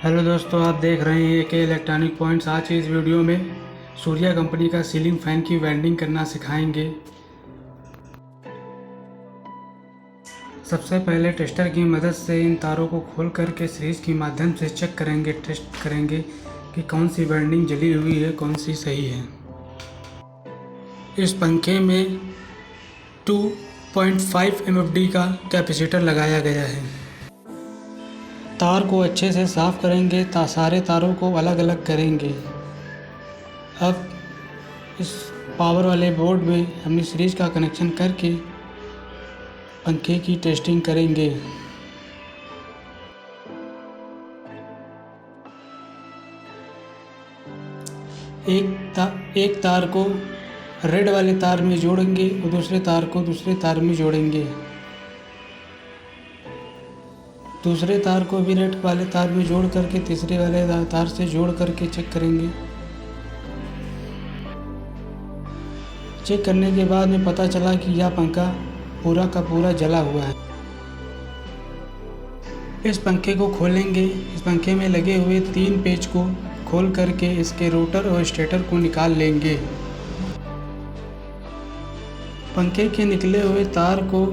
Hello दोस्तों, आप देख रहे हैं के इलेक्ट्रॉनिक पॉइंट्स। आज की इस वीडियो में सूर्या कंपनी का सीलिंग फ़ैन की वेल्डिंग करना सिखाएंगे। सबसे पहले टेस्टर की मदद से इन तारों को खोल करके सीरीज के माध्यम से चेक करेंगे, टेस्ट करेंगे कि कौन सी वेल्डिंग जली हुई है, कौन सी सही है। इस पंखे में 2.5 MFD का कैपेसिटर लगाया गया है। तार को अच्छे से साफ़ करेंगे, सारे तारों को अलग अलग करेंगे। अब इस पावर वाले बोर्ड में हमने सीरीज का कनेक्शन करके पंखे की टेस्टिंग करेंगे। एक तार को रेड वाले तार में जोड़ेंगे और दूसरे तार को दूसरे तार में जोड़ेंगे। दूसरे तार को भी रेड वाले तार में जोड़ करके तीसरे वाले तार से जोड़ करके चेक करेंगे। चेक करने के बाद में पता चला कि यह पंखा पूरा का पूरा जला हुआ है। इस पंखे को खोलेंगे। इस पंखे में लगे हुए 3 पेच को खोल करके इसके रोटर और स्टेटर को निकाल लेंगे। पंखे के निकले हुए तार को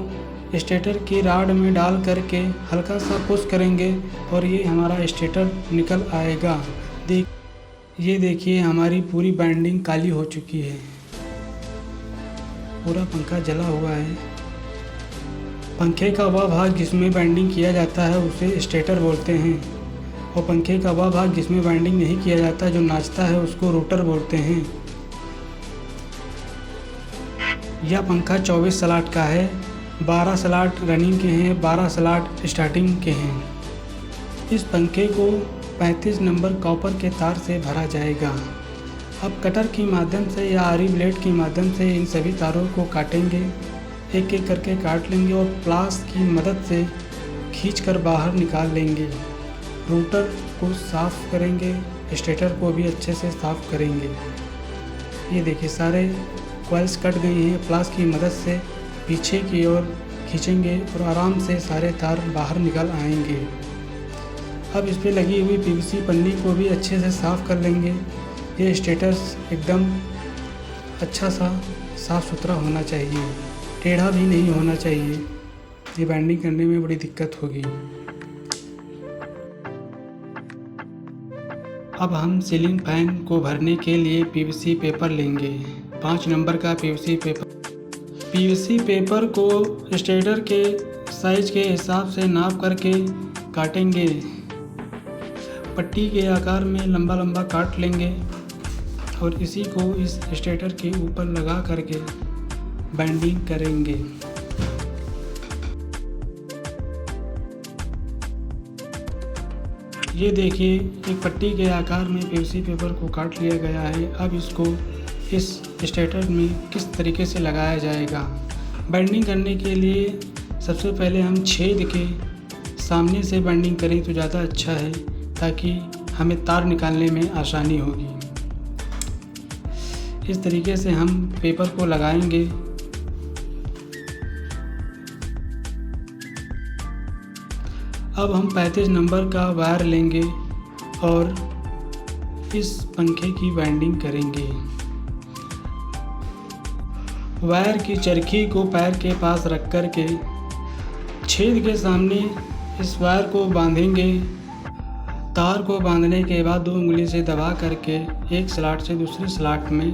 स्टेटर की राड में डाल करके हल्का सा पुश करेंगे और ये हमारा स्टेटर निकल आएगा। ये देखिए, हमारी पूरी बाइंडिंग काली हो चुकी है, पूरा पंखा जला हुआ है। पंखे का वह भाग जिसमें बाइंडिंग किया जाता है उसे स्टेटर बोलते हैं, और पंखे का वह भाग जिसमें बाइंडिंग नहीं किया जाता, जो नाचता है, उसको रोटर बोलते हैं। यह पंखा 24 स्लॉट का है। 12 स्लॉट रनिंग के हैं, 12 स्लॉट स्टार्टिंग के हैं। इस पंखे को 35 नंबर कॉपर के तार से भरा जाएगा। अब कटर की माध्यम से या आरी ब्लेड की माध्यम से इन सभी तारों को काटेंगे, एक एक करके काट लेंगे और प्लास की मदद से खींचकर बाहर निकाल लेंगे। रोटर को साफ़ करेंगे, स्टेटर को भी अच्छे से साफ़ करेंगे। ये देखिए, सारे कॉइल्स कट गई हैं। प्लास की मदद से पीछे की ओर खींचेंगे और आराम से सारे तार बाहर निकल आएंगे। अब इस पर लगी हुई पीवीसी पन्नी को भी अच्छे से साफ़ कर लेंगे। ये स्टेटस एकदम अच्छा सा साफ़ सुथरा होना चाहिए, टेढ़ा भी नहीं होना चाहिए। ये बाइंडिंग करने में बड़ी दिक्कत होगी। अब हम सीलिंग फैन को भरने के लिए पीवीसी पेपर लेंगे। 5 नंबर का पीवीसी पेपर को स्टेटर के साइज के हिसाब से नाप करके काटेंगे। पट्टी के आकार में लंबा लंबा काट लेंगे और इसी को इस स्टेटर के ऊपर लगा करके बाइंडिंग करेंगे। ये देखिए, एक पट्टी के आकार में पीवीसी पेपर को काट लिया गया है। अब इसको इस स्टेटर में किस तरीके से लगाया जाएगा। बाइंडिंग करने के लिए सबसे पहले हम छेद के सामने से बाइंडिंग करें तो ज़्यादा अच्छा है, ताकि हमें तार निकालने में आसानी होगी। इस तरीके से हम पेपर को लगाएंगे। अब हम 35 नंबर का वायर लेंगे और इस पंखे की वाइंडिंग करेंगे। वायर की चरखी को पैर के पास रख कर के छेद के सामने इस वायर को बांधेंगे। तार को बांधने के बाद 2 उंगली से दबा करके एक स्लॉट से दूसरे स्लॉट में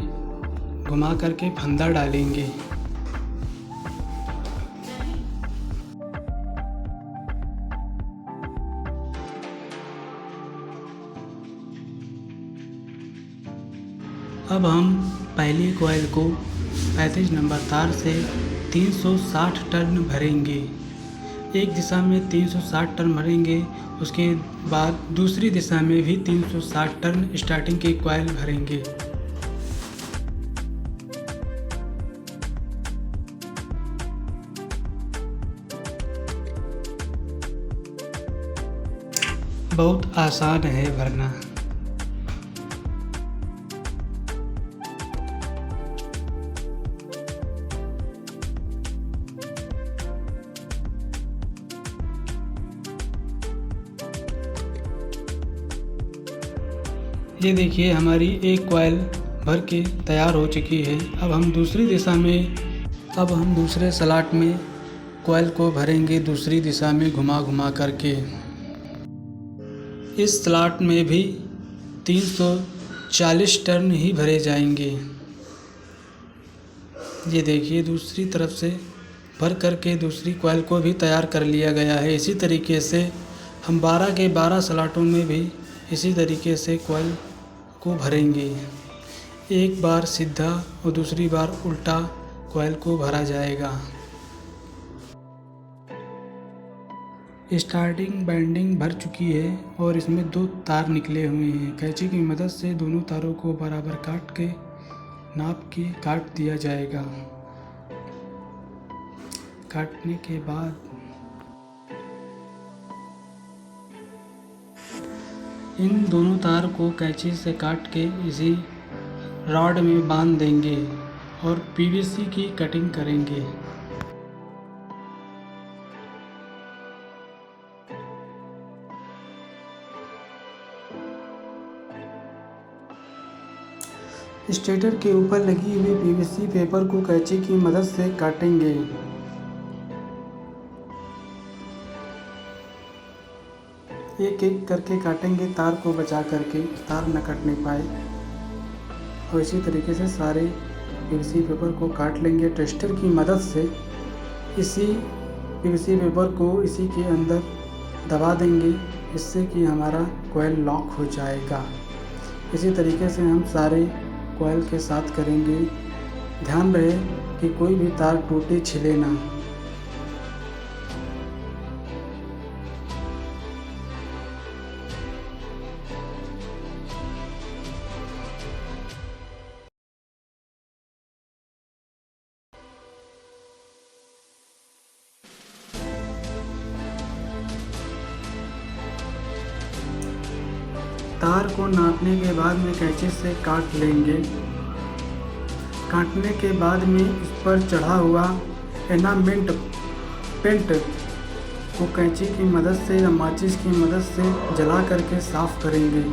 घुमा करके फंदा डालेंगे। अब हम पहली कॉइल को 35 नंबर तार से 360 टर्न भरेंगे। एक दिशा में 360 टर्न भरेंगे, उसके बाद दूसरी दिशा में भी 360 टर्न स्टार्टिंग की कॉइल भरेंगे। बहुत आसान है भरना। ये देखिए हमारी एक कॉइल भर के तैयार हो चुकी है। अब हम दूसरे स्लॉट में कॉइल को भरेंगे दूसरी दिशा में घुमा करके। इस स्लॉट में भी 340 टर्न ही भरे जाएंगे। ये देखिए दूसरी तरफ से भर करके दूसरी कॉइल को भी तैयार कर लिया गया है। इसी तरीके से हम 12 के 12 स्लॉटों में भी इसी तरीके से कॉइल को भरेंगे। एक बार सीधा और दूसरी बार उल्टा कॉइल को भरा जाएगा। स्टार्टिंग बाइंडिंग भर चुकी है और इसमें 2 तार निकले हुए हैं। कैंची की मदद से दोनों तारों को बराबर नाप के काट दिया जाएगा। काटने के बाद इन दोनों तार को कैंची से काट के इसी रॉड में बांध देंगे और पीवीसी की कटिंग करेंगे। स्टेटर के ऊपर लगी हुई पीवीसी पेपर को कैंची की मदद से काटेंगे। एक एक करके काटेंगे तार को बचा करके, तार न कटने पाए। और इसी तरीके से सारे पीवीसी पेपर को काट लेंगे टेस्टर की मदद से। इसी पीवीसी पेपर को इसी के अंदर दबा देंगे, इससे कि हमारा कॉइल लॉक हो जाएगा। इसी तरीके से हम सारे कॉइल के साथ करेंगे। ध्यान रहे कि कोई भी तार टूटे छिले ना। तार को नापने के बाद में कैंची से काट लेंगे। काटने के बाद में इस पर चढ़ा हुआ एनामेंट पेंट को कैंची की मदद से या माचिस की मदद से जला करके साफ करेंगे।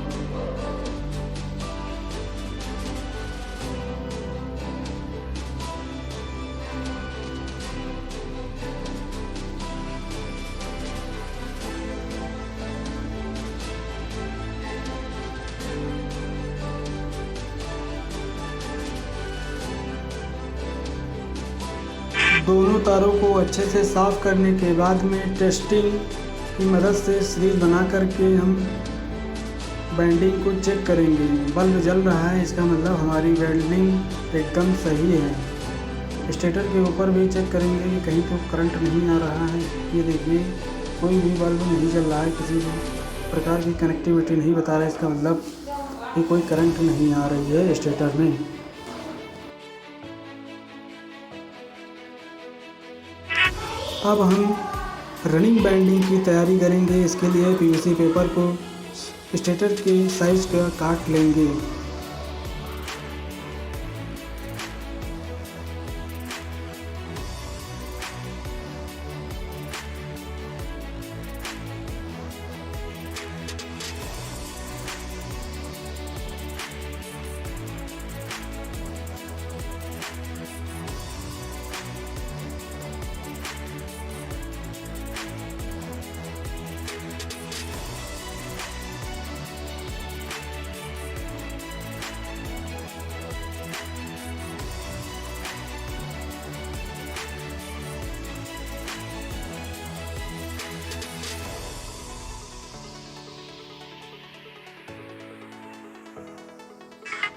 दोनों तारों को अच्छे से साफ़ करने के बाद में टेस्टिंग की मदद से सीरीज बना करके हम बाइंडिंग को चेक करेंगे। बल्ब जल रहा है, इसका मतलब हमारी वेल्डिंग एकदम सही है। स्टेटर के ऊपर भी चेक करेंगे कि कहीं तो करंट नहीं आ रहा है। ये देखिए कोई भी बल्ब नहीं जल रहा है, किसी भी प्रकार की कनेक्टिविटी नहीं बता रहा है। इसका मतलब कि कोई करंट नहीं आ रही है स्टेटर में। अब हम रनिंग बाइंडिंग की तैयारी करेंगे। इसके लिए पीवीसी पेपर को स्टेटर के साइज का काट लेंगे।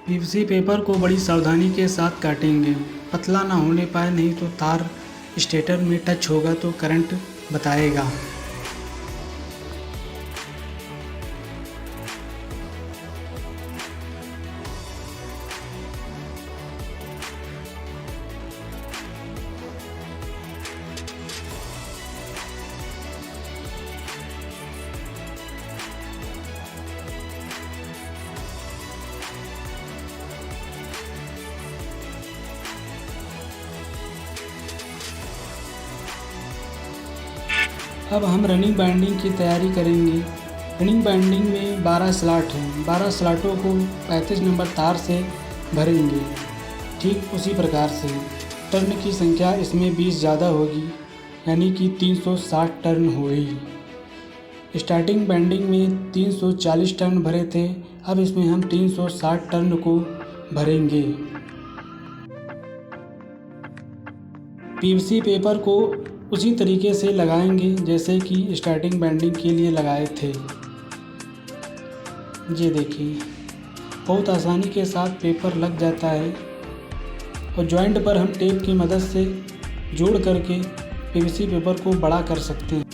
पीवीसी पेपर को बड़ी सावधानी के साथ काटेंगे, पतला ना होने पाए, नहीं तो तार स्टेटर में टच होगा तो करंट बताएगा। अब हम रनिंग बाइंडिंग की तैयारी करेंगे। रनिंग बाइंडिंग में 12 स्लॉट हैं। 12 स्लॉटों को 35 नंबर तार से भरेंगे। ठीक उसी प्रकार से टर्न की संख्या इसमें 20 ज़्यादा होगी, यानी कि 360 टर्न होगी। स्टार्टिंग बाइंडिंग में 340 टर्न भरे थे, अब इसमें हम 360 टर्न को भरेंगे। पीवीसी पेपर को उसी तरीके से लगाएंगे जैसे कि स्टार्टिंग बाइंडिंग के लिए लगाए थे। ये देखिए, बहुत आसानी के साथ पेपर लग जाता है और जॉइंट पर हम टेप की मदद से जोड़ करके पीवीसी पेपर को बड़ा कर सकते हैं।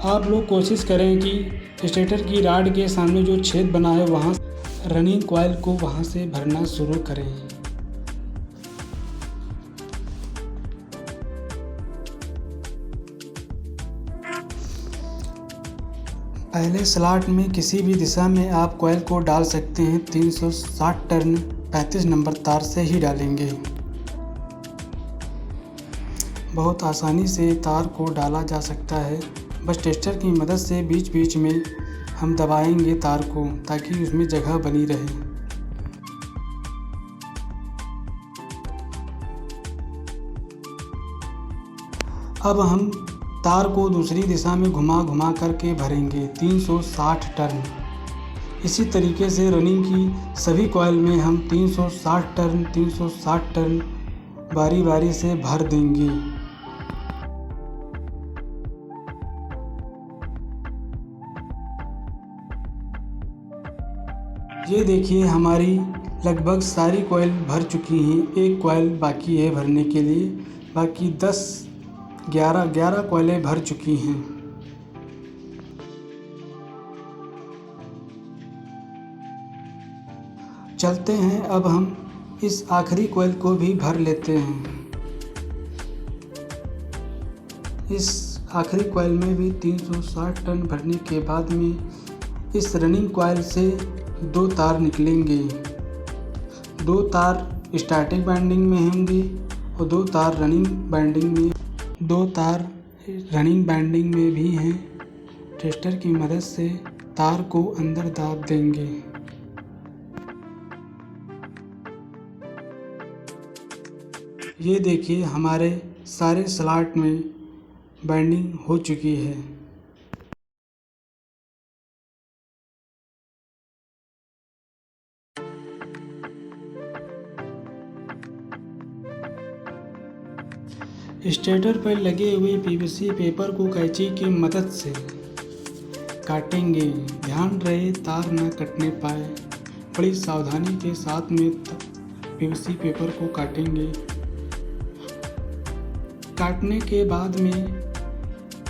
आप लोग कोशिश करें कि स्टेटर की राड के सामने जो छेद बना है वहाँ रनिंग कॉइल को वहाँ से भरना शुरू करें। पहले स्लॉट में किसी भी दिशा में आप कॉइल को डाल सकते हैं। 360 टर्न 35 नंबर तार से ही डालेंगे। बहुत आसानी से तार को डाला जा सकता है। बस टेस्टर की मदद से बीच बीच में हम दबाएंगे तार को ताकि उसमें जगह बनी रहे। अब हम तार को दूसरी दिशा में घुमा करके भरेंगे 360 टर्न। इसी तरीके से रनिंग की सभी कॉइल में हम 360 टर्न बारी बारी से भर देंगे। ये देखिए, हमारी लगभग सारी कॉइल भर चुकी हैं। एक कॉइल बाकी है भरने के लिए। बाकी 11 कॉइलें भर चुकी हैं। चलते हैं, अब हम इस आखिरी कॉइल को भी भर लेते हैं। इस आखिरी कॉइल में भी 360 टन भरने के बाद में इस रनिंग कॉइल से 2 तार निकलेंगे। 2 तार स्टार्टिंग बाइंडिंग में होंगे और 2 तार रनिंग बाइंडिंग में। 2 तार रनिंग बाइंडिंग में भी हैं। टेस्टर की मदद से तार को अंदर दाब देंगे। ये देखिए, हमारे सारे स्लॉट में बाइंडिंग हो चुकी है। स्टेटर पर लगे हुए पीवीसी पेपर को कैंची की मदद से काटेंगे। ध्यान रहे तार न कटने पाए। बड़ी सावधानी के साथ में पीवीसी पेपर को काटेंगे। काटने के बाद में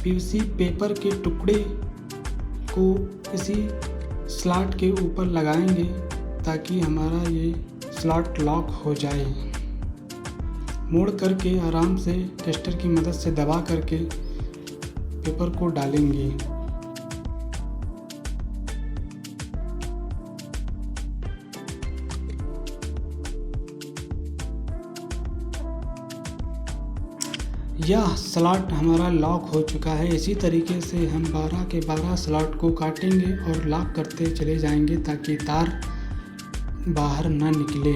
पीवीसी पेपर के टुकड़े को इसी स्लॉट के ऊपर लगाएंगे ताकि हमारा ये स्लॉट लॉक हो जाए। मोड़ करके आराम से टेस्टर की मदद से दबा करके पेपर को डालेंगे। यह स्लॉट हमारा लॉक हो चुका है। इसी तरीके से हम 12 के 12 स्लॉट को काटेंगे और लॉक करते चले जाएंगे ताकि तार बाहर ना निकले।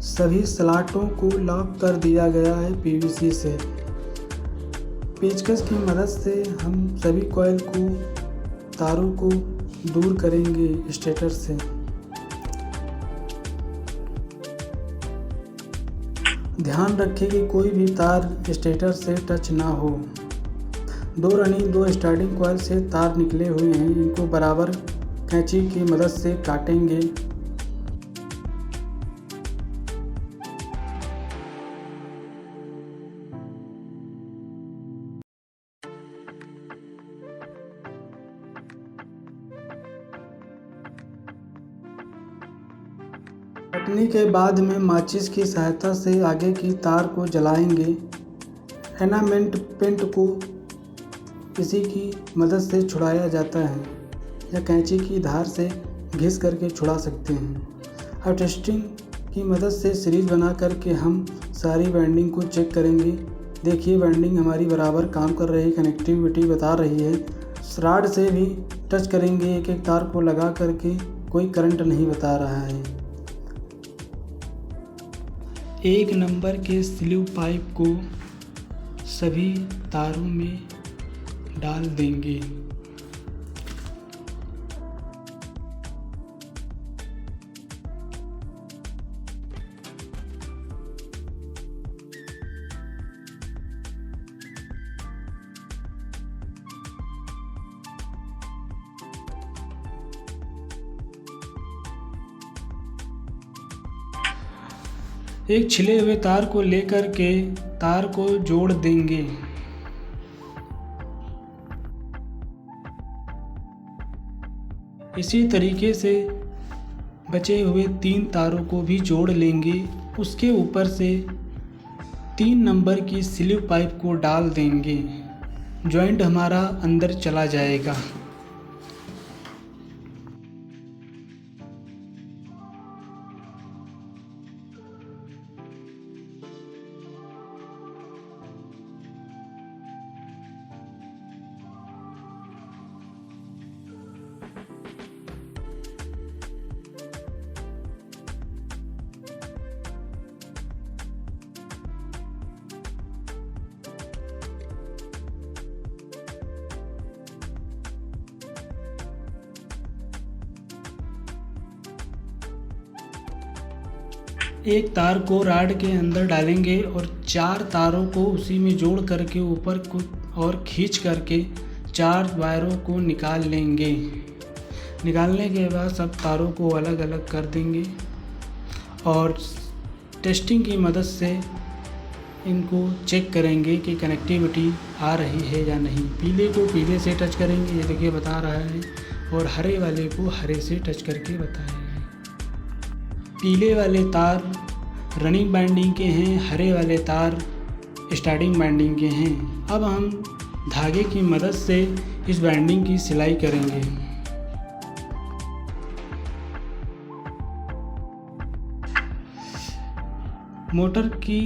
सभी स्लॉटों को लॉक कर दिया गया है पीवीसी से। पेचकस की मदद से हम सभी कॉइल को तारों को दूर करेंगे स्टेटर से। ध्यान रखें कि कोई भी तार स्टेटर से टच ना हो। 2 रनिंग 2 स्टार्टिंग कॉइल से तार निकले हुए हैं, इनको बराबर कैंची की मदद से काटेंगे। कटने के बाद में माचिस की सहायता से आगे की तार को जलाएंगे। एनामेंट पेंट को इसी की मदद से छुड़ाया जाता है या कैंची की धार से घिस करके छुड़ा सकते हैं। अब टेस्टिंग की मदद से सीरीज बना करके हम सारी वाइंडिंग को चेक करेंगे। देखिए वाइंडिंग हमारी बराबर काम कर रही है, कनेक्टिविटी बता रही है। रॉड से भी टच करेंगे एक एक तार को लगा करके, कोई करंट नहीं बता रहा है। 1 नंबर के स्लीव पाइप को सभी तारों में डाल देंगे। एक छिले हुए तार को लेकर के तार को जोड़ देंगे। इसी तरीके से बचे हुए 3 तारों को भी जोड़ लेंगे। उसके ऊपर से 3 नंबर की स्लीव पाइप को डाल देंगे। जॉइंट हमारा अंदर चला जाएगा। एक तार को रॉड के अंदर डालेंगे और 4 तारों को उसी में जोड़ करके ऊपर को और खींच करके 4 वायरों को निकाल लेंगे। निकालने के बाद सब तारों को अलग अलग कर देंगे और टेस्टिंग की मदद से इनको चेक करेंगे कि कनेक्टिविटी आ रही है या नहीं। पीले को पीले से टच करेंगे, ये देखिए बता रहा है, और हरे वाले को हरे से टच करके बताएंगे। पीले वाले तार रनिंग बाइंडिंग के हैं, हरे वाले तार स्टार्टिंग बाइंडिंग के हैं। अब हम धागे की मदद से इस बाइंडिंग की सिलाई करेंगे। मोटर की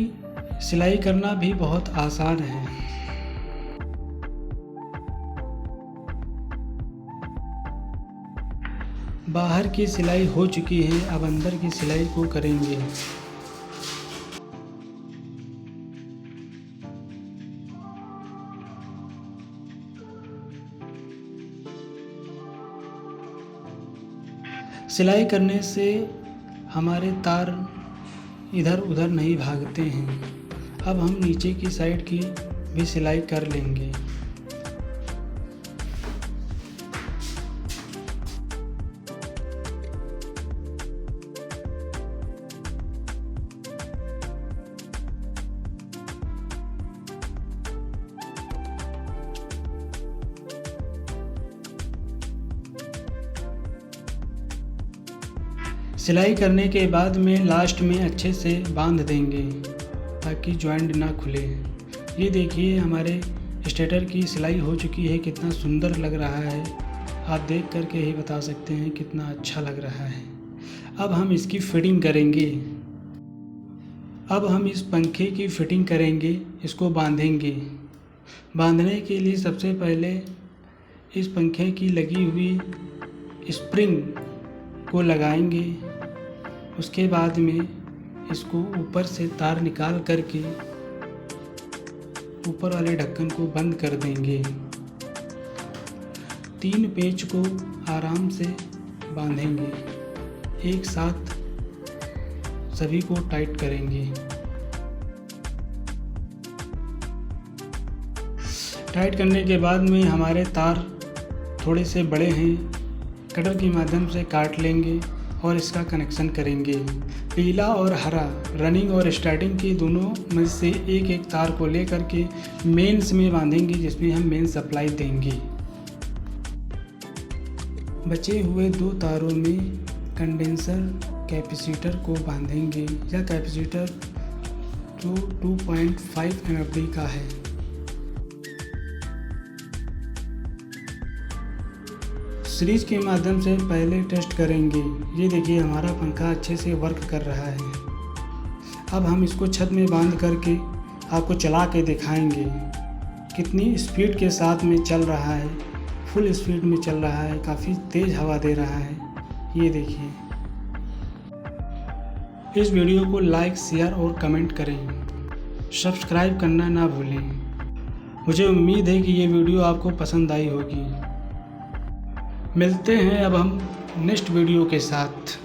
सिलाई करना भी बहुत आसान है। बाहर की सिलाई हो चुकी है, अब अंदर की सिलाई को करेंगे। सिलाई करने से हमारे तार इधर उधर नहीं भागते हैं। अब हम नीचे की साइड की भी सिलाई कर लेंगे। सिलाई करने के बाद में लास्ट में अच्छे से बांध देंगे ताकि जॉइंट ना खुले। ये देखिए हमारे स्टेटर की सिलाई हो चुकी है, कितना सुंदर लग रहा है। आप देख करके ही बता सकते हैं कितना अच्छा लग रहा है। अब हम इसकी फिटिंग करेंगे। अब हम इस पंखे की फिटिंग करेंगे, इसको बांधेंगे। बांधने के लिए सबसे पहले इस पंखे की लगी हुई स्प्रिंग को लगाएंगे। उसके बाद में इसको ऊपर से तार निकाल करके ऊपर वाले ढक्कन को बंद कर देंगे। 3 पेच को आराम से बांधेंगे, एक साथ सभी को टाइट करेंगे। टाइट करने के बाद में हमारे तार थोड़े से बड़े हैं, कटर के माध्यम से काट लेंगे और इसका कनेक्शन करेंगे। पीला और हरा रनिंग और स्टार्टिंग के दोनों में से एक एक तार को लेकर के मेंस में बांधेंगे, जिसमें हम मेन सप्लाई देंगे। बचे हुए 2 तारों में कंडेंसर कैपेसिटर को बांधेंगे। यह कैपेसिटर जो 2.5 MFD का है। सीरीज के माध्यम से पहले टेस्ट करेंगे। ये देखिए हमारा पंखा अच्छे से वर्क कर रहा है। अब हम इसको छत में बांध करके आपको चला के दिखाएंगे कितनी स्पीड के साथ में चल रहा है। फुल स्पीड में चल रहा है, काफ़ी तेज़ हवा दे रहा है। ये देखिए। इस वीडियो को लाइक, शेयर और कमेंट करें। सब्सक्राइब करना ना भूलें। मुझे उम्मीद है कि ये वीडियो आपको पसंद आई होगी। मिलते हैं अब हम नेक्स्ट वीडियो के साथ।